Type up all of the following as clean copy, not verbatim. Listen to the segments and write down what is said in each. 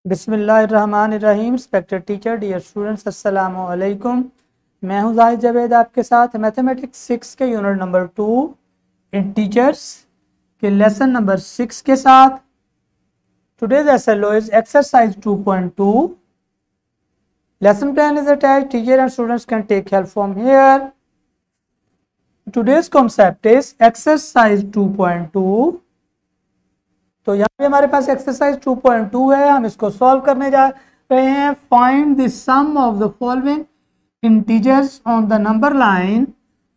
बिस्मिल्लाहिर्रहमानिर्रहीम। Respected teacher, dear students, अस्सलामु अलैकुम। मैं हूं जाहिद जावेद आपके साथ मैथमेटिक्स 6 के यूनिट नंबर 2 इंटीजर्स के लेसन नंबर 6 के साथ। Today's SLO is exercise 2.2। Lesson plan is attached. Teacher and students can take help from here. Today's concept is exercise 2.2। तो यहाँ पे हमारे पास एक्सरसाइज 2.2 है, हम इसको सॉल्व करने जा रहे हैं। Find the sum of the following integers on the number line.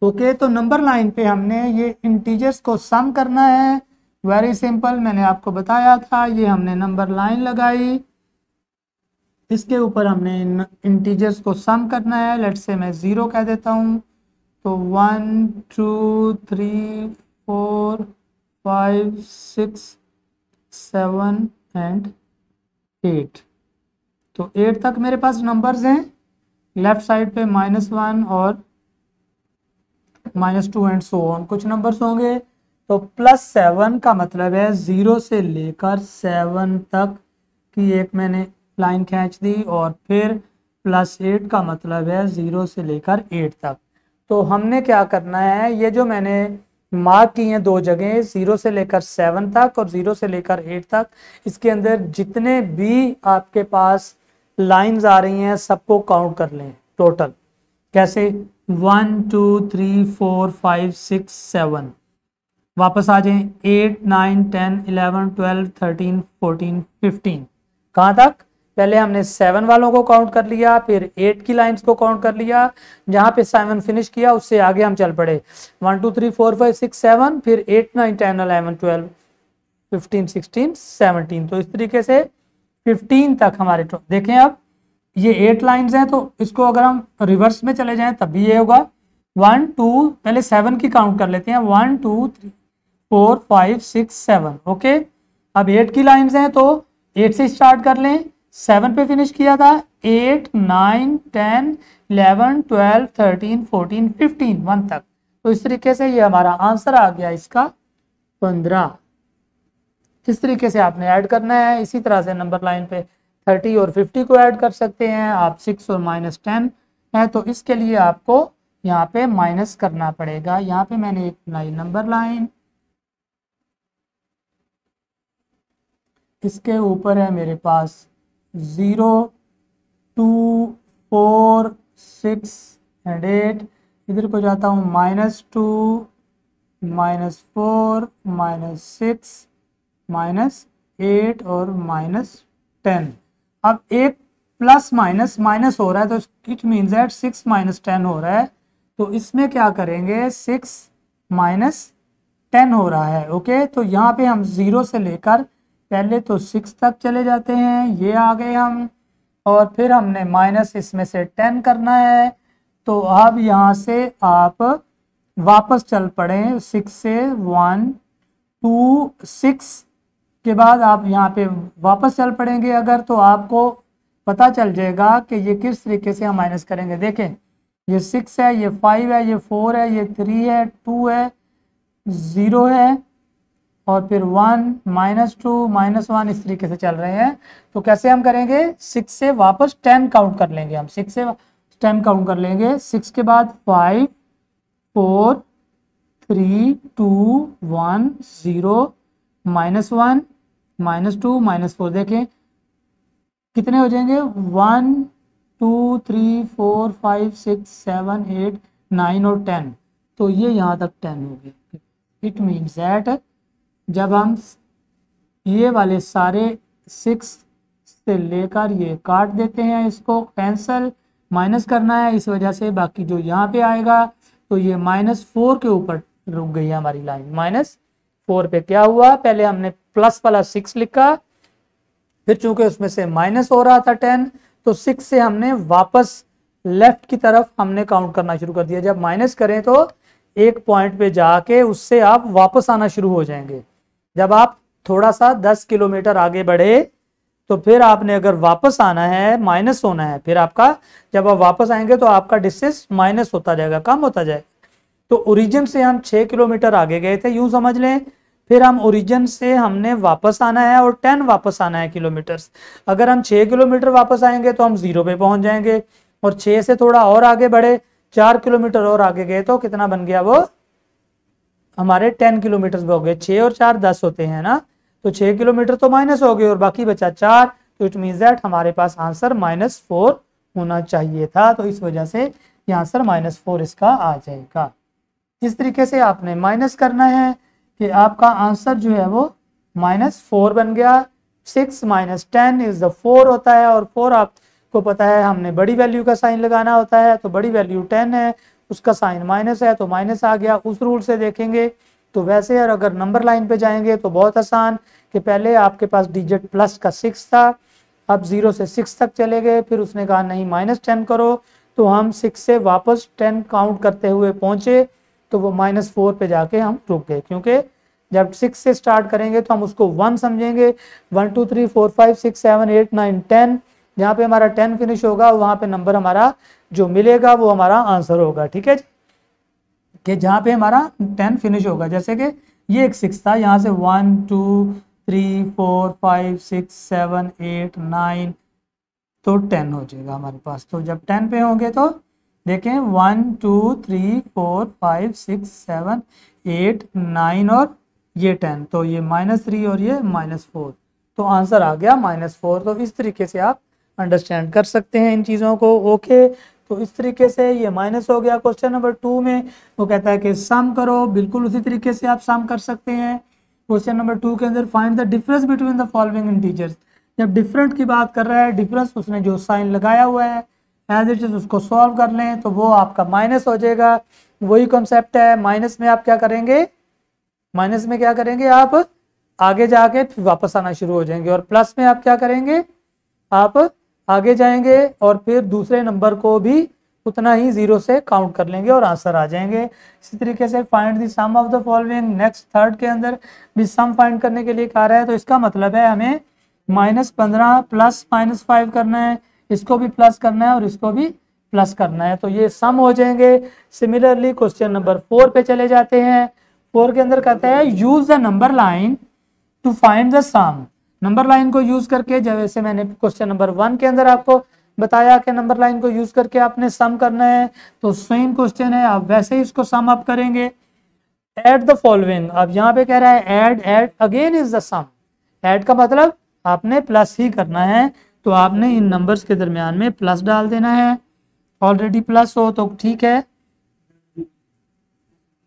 Okay, तो नंबर लाइन पे हमने ये इंटीजर्स को सम करना है। वेरी सिंपल, मैंने आपको बताया था। ये हमने नंबर लाइन लगाई, इसके ऊपर हमने इन इंटीजर्स को सम करना है। लेट्स से मैं 0 कह देता हूँ। तो 1 2 3 4 5 6 7 एंड 8। तो 8 तक मेरे पास नंबर्स हैं। लेफ्ट साइड पे -1 और -2 एंड सो ऑन कुछ नंबर्स होंगे। तो +7 का मतलब है 0 से लेकर 7 तक की एक मैंने लाइन खींच दी, और फिर +8 का मतलब है 0 से लेकर 8 तक। तो हमने क्या करना है, ये जो मैंने मार्क की हैं दो जगह, 0 से लेकर 7 तक और 0 से लेकर 8 तक, इसके अंदर जितने भी आपके पास लाइंस आ रही हैं सबको काउंट कर लें टोटल। कैसे? 1 2 3 4 5 6 7। वापस आ जाएं 8 9 10 11 12 13 14 15। कहाँ तक? पहले हमने 7 वालों को काउंट कर लिया, फिर 8 की लाइंस को काउंट कर लिया। जहां पे 7 फिनिश किया उससे आगे हम चल पड़े 1 2 3 4 5 6 7, फिर 8 9 10 11 12 15 16 17। तो इस तरीके से 15 तक हमारे देखें। अब ये 8 लाइंस हैं, तो इसको अगर हम रिवर्स में चले जाएं तब भी ये होगा 1 2, पहले 7 की काउंट कर लेते हैं। 1 2 3 4 5 6 7। ओके, अब 8 की लाइंस हैं तो 8 से स्टार्ट कर लें। 7 पे फिनिश किया था, 8 9 10 11 12 13 14 15 1 तक। तो इस तरीके से ये हमारा आंसर आ गया इसका 15। इस तरीके से आपने ऐड करना है। इसी तरह से नंबर लाइन पे 30 और 50 को ऐड कर सकते हैं आप। 6 और -10 है, तो इसके लिए आपको यहाँ पे माइनस करना पड़ेगा। यहाँ पे मैंने एक नंबर लाइन, इसके ऊपर है मेरे पास 0 2 4 6 एंड 8। इधर को जाता हूँ -2 -4 -6 -8 और -10। अब एक प्लस माइनस माइनस हो रहा है, तो इट मीन्स दैट 6 -10 हो रहा है। तो इसमें क्या करेंगे, 6 -10 हो रहा है। ओके, तो यहाँ पे हम 0 से लेकर पहले तो 6 तक चले जाते हैं, ये आ गए हम, और फिर हमने माइनस इसमें से 10 करना है। तो अब यहाँ से आप वापस चल पड़े 6 से 1 2 6 के बाद आप यहाँ पे वापस चल पड़ेंगे अगर, तो आपको पता चल जाएगा कि ये किस तरीके से हम माइनस करेंगे। देखें, ये 6 है, ये 5 है, ये 4 है, ये 3 है, 2 है, 0 है, और फिर 1 -2 -1, इस तरीके से चल रहे हैं। तो कैसे हम करेंगे, 6 से वापस 10 काउंट कर लेंगे। हम 6 से 10 काउंट कर लेंगे। 6 के बाद 5 4 3 2 1 0 -1 -2 -4। देखें कितने हो जाएंगे, 1 2 3 4 5 6 7 8 9 और 10। तो ये यहाँ तक 10 हो गए। इट मीन्स दैट जब हम ये वाले सारे 6 से लेकर ये काट देते हैं, इसको कैंसल माइनस करना है, इस वजह से बाकी जो यहाँ पे आएगा तो ये -4 के ऊपर रुक गई है हमारी लाइन। -4 पे क्या हुआ, पहले हमने प्लस वाला 6 लिखा, फिर चूंकि उसमें से माइनस हो रहा था 10, तो 6 से हमने वापस लेफ्ट की तरफ हमने काउंट करना शुरू कर दिया। जब माइनस करें तो एक पॉइंट पे जाके उससे आप वापस आना शुरू हो जाएंगे। जब आप थोड़ा सा 10 किलोमीटर आगे बढ़े तो फिर आपने अगर वापस आना है, माइनस होना है, फिर आपका जब आप वापस आएंगे तो आपका डिस्टेंस माइनस होता जाएगा, कम होता जाएगा। तो ओरिजिन से हम 6 किलोमीटर आगे गए थे, यूं समझ लें। फिर हम ओरिजिन से हमने वापस आना है और 10 वापस आना है किलोमीटर्स। अगर हम 6 किलोमीटर वापस आएंगे तो हम 0 पे पहुंच जाएंगे, और 6 से थोड़ा और आगे बढ़े, 4 किलोमीटर और आगे गए तो कितना बन गया, वो हमारे 10 किलोमीटर हो गए। 6 और 4 10 होते हैं ना, तो 6 किलोमीटर तो माइनस हो गए और बाकी बचा 4, तो इट मीन्स दैट हमारे पास आंसर -4 होना चाहिए था। तो इस वजह से ये आंसर -4 इसका आ जाएगा। इस तरीके से आपने माइनस करना है कि आपका आंसर जो है वो -4 बन गया। 6 - 10 इज द 4 होता है, और 4 आपको पता है हमने बड़ी वैल्यू का साइन लगाना होता है, तो बड़ी वैल्यू 10 है, उसका साइन माइनस है तो माइनस आ गया। उस रूल से देखेंगे तो वैसे, और अगर नंबर लाइन पे जाएंगे तो बहुत आसान कि पहले आपके पास डिजिट प्लस का 6 था, अब 0 से 6 तक चले गए, फिर उसने कहा नहीं -10 करो, तो हम 6 से वापस 10 काउंट करते हुए पहुंचे, तो वो -4 पे जाके हम रुक गए, क्योंकि जब 6 से स्टार्ट करेंगे तो हम उसको 1 समझेंगे। 1 2 3 4 5 6 7 8 9 10, जहाँ पे हमारा 10 फिनिश होगा वहाँ पे नंबर हमारा जो मिलेगा वो हमारा आंसर होगा। ठीक है, कि जहाँ पे हमारा 10 फिनिश होगा, जैसे कि ये एक 6 था, यहाँ से 1 2 3 4 5 6 7 8 9, तो 10 हो जाएगा हमारे पास। तो जब 10 पे होंगे तो देखें 1 2 3 4 5 6 7 8 9 और ये 10, तो ये -3 और ये -4, तो आंसर आ गया -4। तो इस तरीके से आप अंडरस्टैंड कर सकते हैं इन चीज़ों को। ओके, तो इस तरीके से ये माइनस हो गया। क्वेश्चन नंबर 2 में वो कहता है कि सम करो, बिल्कुल उसी तरीके से आप सम कर सकते हैं। क्वेश्चन नंबर 2 के अंदर find the difference between the following integers. जब डिफरेंट की बात कर रहा है, डिफरेंस उसने जो साइन लगाया हुआ है एज इट इज उसको सॉल्व कर लें तो वो आपका माइनस हो जाएगा। वही कॉन्सेप्ट है, माइनस में आप क्या करेंगे, माइनस में क्या करेंगे, आप आगे जाके फिर वापस आना शुरू हो जाएंगे, और प्लस में आप क्या करेंगे, आप आगे जाएंगे और फिर दूसरे नंबर को भी उतना ही 0 से काउंट कर लेंगे और आंसर आ जाएंगे। इसी तरीके से find the sum of the following, next third के अंदर भी सम फाइंड करने के लिए कहा रहा है, तो इसका मतलब है हमें -15 प्लस -5 करना है, इसको भी प्लस करना है और इसको भी प्लस करना है, तो ये सम हो जाएंगे। सिमिलरली क्वेश्चन नंबर 4 पे चले जाते हैं। 4 के अंदर कहता है use the number line to find the sum. Number line को यूज करके, जैसे मैंने क्वेश्चन नंबर 1 के अंदर आपको बताया कि नंबर लाइन को यूज करके आपने सम करना है, तो सेम क्वेश्चन है, आप वैसे ही इसको सम अप करेंगे। ऐड द फॉलोइंग, अब यहाँ पे कह रहा है add again is the sum. Add का मतलब आपने प्लस ही करना है, तो आपने इन नंबर्स के दरमियान में प्लस डाल देना है। ऑलरेडी प्लस हो तो ठीक है,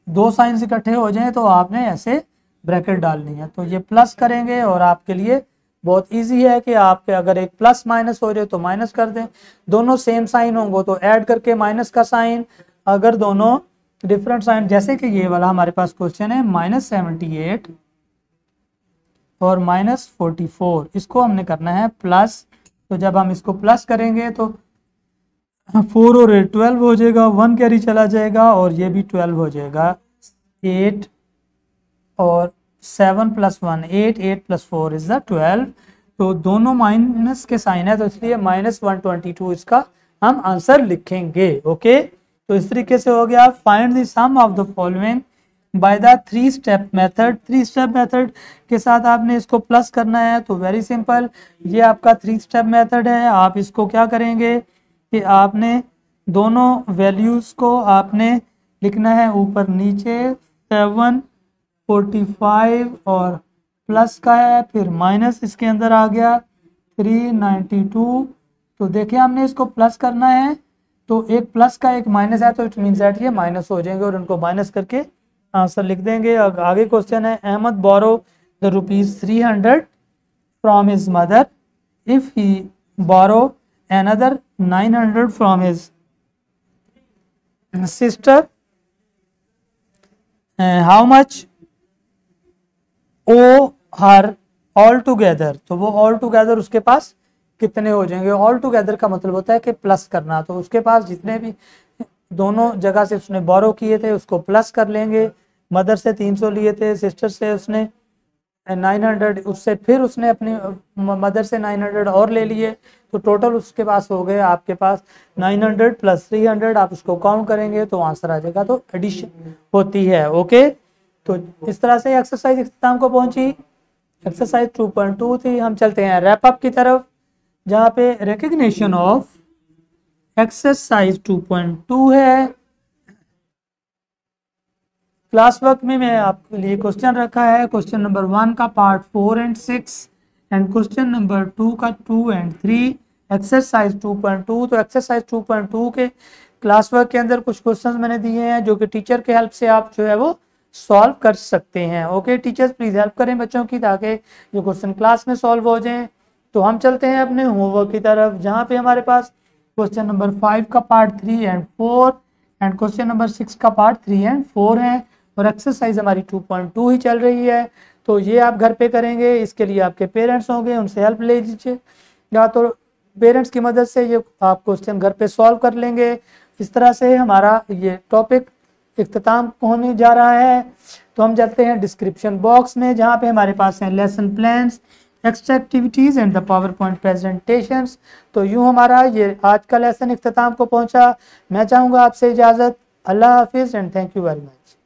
दो साइंस इकट्ठे हो जाएं तो आपने ऐसे ब्रैकेट डालनी है, तो ये प्लस करेंगे और आपके लिए बहुत इजी है कि आपके अगर एक प्लस माइनस हो जाए तो माइनस कर दें, दोनों सेम साइन होंगे तो ऐड करके माइनस का साइन, अगर दोनों डिफरेंट साइन, जैसे कि ये वाला हमारे पास क्वेश्चन है -78 और -44, इसको हमने करना है प्लस, तो जब हम इसको प्लस करेंगे तो 4 और 8 12 हो जाएगा, 1 कैरी चला जाएगा और ये भी 12 हो जाएगा। 8 और 7 + 1 8, 8 + 4 इज द 12, तो दोनों माइनस के साइन है तो इसलिए -122 इसका हम आंसर लिखेंगे। ओके, तो इस तरीके से हो गया। Find the sum of the following by the 3 step method. 3 step method के साथ आपने इसको प्लस करना है, तो वेरी सिंपल, ये आपका 3 स्टेप मेथड है। आप इसको क्या करेंगे कि आपने दोनों वैल्यूज को आपने लिखना है ऊपर नीचे, 7 45 और प्लस का है, फिर माइनस इसके अंदर आ गया 392। तो देखिए हमने इसको प्लस करना है, तो एक प्लस का एक माइनस है, तो इट मीन्स दैट ये माइनस हो जाएंगे और इनको माइनस करके आंसर लिख देंगे। आगे क्वेश्चन है, Ahmad borrow the ₹300 from his mother, if he borrow another 900 from his sister, how much owe her all together। तो वो all together उसके पास कितने हो जाएंगे। all together का मतलब होता है कि प्लस करना, तो उसके पास जितने भी दोनों जगह से उसने बोरो किए थे उसको प्लस कर लेंगे। मदर से 300 लिए थे, सिस्टर से उसने 900, उससे फिर उसने अपनी मदर से 900 और ले लिए, तो टोटल उसके पास हो गए आपके पास 900 + 300, आप उसको काउंट करेंगे तो आंसर आ जाएगा, तो एडिशन होती है। ओके, तो इस तरह से एक्सरसाइज इख्तिताम को पहुंची। एक्सरसाइज 2.2 थी। हम चलते हैं रैप अप की तरफ, जहाँ पे रिकग्निशन ऑफ एक्सरसाइज 2.2 है। क्लास वर्क में मैं आपके लिए क्वेश्चन रखा है, क्वेश्चन नंबर 1 का part 4 and 6 and question number 2 का 2 एंड 3, एक्सरसाइज 2.2। तो एक्सरसाइज 2.2 के क्लास वर्क के अंदर कुछ क्वेश्चंस मैंने दिए हैं जो कि टीचर के हेल्प से आप जो है वो सॉल्व कर सकते हैं। ओके टीचर्स प्लीज हेल्प करें बच्चों की, ताकि ये क्वेश्चन क्लास में सॉल्व हो जाएं। तो हम चलते हैं अपने होमवर्क की तरफ, जहाँ पे हमारे पास क्वेश्चन नंबर 5 का part 3 and 4 and question number 6 का पार्ट 3 एंड 4 है, और एक्सरसाइज हमारी 2.2 ही चल रही है। तो ये आप घर पे करेंगे, इसके लिए आपके पेरेंट्स होंगे, उनसे हेल्प ले लीजिए, या तो पेरेंट्स की मदद से ये आप क्वेश्चन घर पे सॉल्व कर लेंगे। इस तरह से हमारा ये टॉपिक इख्तिताम होने जा रहा है। तो हम जाते हैं डिस्क्रिप्शन बॉक्स में, जहाँ पे हमारे पास हैं lesson plans, extra activities and the power point presentations. तो यूँ हमारा ये आज का लेसन इख्तिताम को पहुँचा। मैं चाहूँगा आपसे इजाज़त। अल्लाह हाफिज़ and thank you very much.